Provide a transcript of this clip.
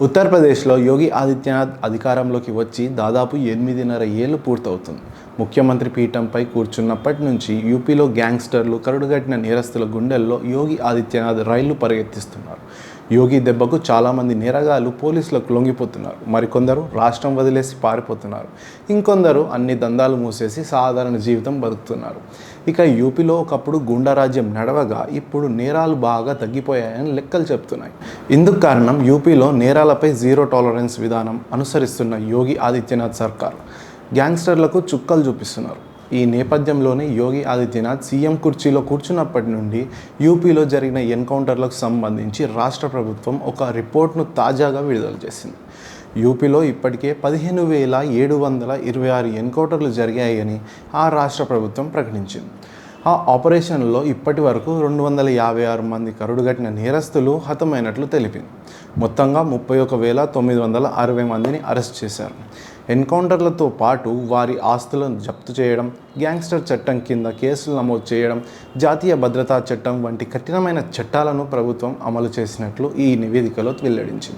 ఉత్తరప్రదేశ్లో యోగి ఆదిత్యనాథ్ అధికారంలోకి వచ్చి దాదాపు 8.5 ఏళ్లు పూర్తవుతుంది. ముఖ్యమంత్రి పీఠంపై కూర్చున్నప్పటి నుంచి యూపీలో గ్యాంగ్స్టర్లు, కరుడుగట్టిన నేరస్తుల గుండెల్లో యోగి ఆదిత్యనాథ్ రైళ్లు పరిగెత్తిస్తున్నారు. యోగి దెబ్బకు చాలామంది నేరగాళ్లు పోలీసులకు లొంగిపోతున్నారు. మరికొందరు రాష్ట్రం వదిలేసి పారిపోతున్నారు. ఇంకొందరు అన్ని దందాలు మూసేసి సాధారణ జీవితం బతుకుతున్నారు. ఇక యూపీలో ఒకప్పుడు గుండారాజ్యం నడవగా ఇప్పుడు నేరాలు బాగా తగ్గిపోయాయని లెక్కలు చెప్తున్నాయి. ఇందుకు కారణం యూపీలో నేరాలపై జీరో టాలరెన్స్ విధానం అనుసరిస్తున్న యోగి ఆదిత్యనాథ్ సర్కార్. గ్యాంగ్స్టర్లకు చుక్కలు చూపిస్తున్నారు. ఈ నేపథ్యంలోనే యోగి ఆదిత్యనాథ్ సీఎం కుర్చీలో కూర్చున్నప్పటి నుండి యూపీలో జరిగిన ఎన్కౌంటర్లకు సంబంధించి రాష్ట్ర ప్రభుత్వం ఒక రిపోర్ట్ను తాజాగా విడుదల చేసింది. యూపీలో ఇప్పటికే 15,726 ఎన్కౌంటర్లు జరిగాయని ఆ రాష్ట్ర ప్రభుత్వం ప్రకటించింది. ఆ ఆపరేషన్లో ఇప్పటి వరకు 256 మంది కరుడుగట్టిన నేరస్తులు హతమైనట్లు తెలిపింది. మొత్తంగా 31,960 మందిని అరెస్ట్ చేశారు. ఎన్కౌంటర్లతో పాటు వారి ఆస్తులను జప్తు చేయడం, గ్యాంగ్స్టర్ చట్టం కింద కేసులు నమోదు చేయడం, జాతీయ భద్రతా చట్టం వంటి కఠినమైన చట్టాలను ప్రభుత్వం అమలు చేసినట్లు ఈ నివేదికలో వెల్లడించింది.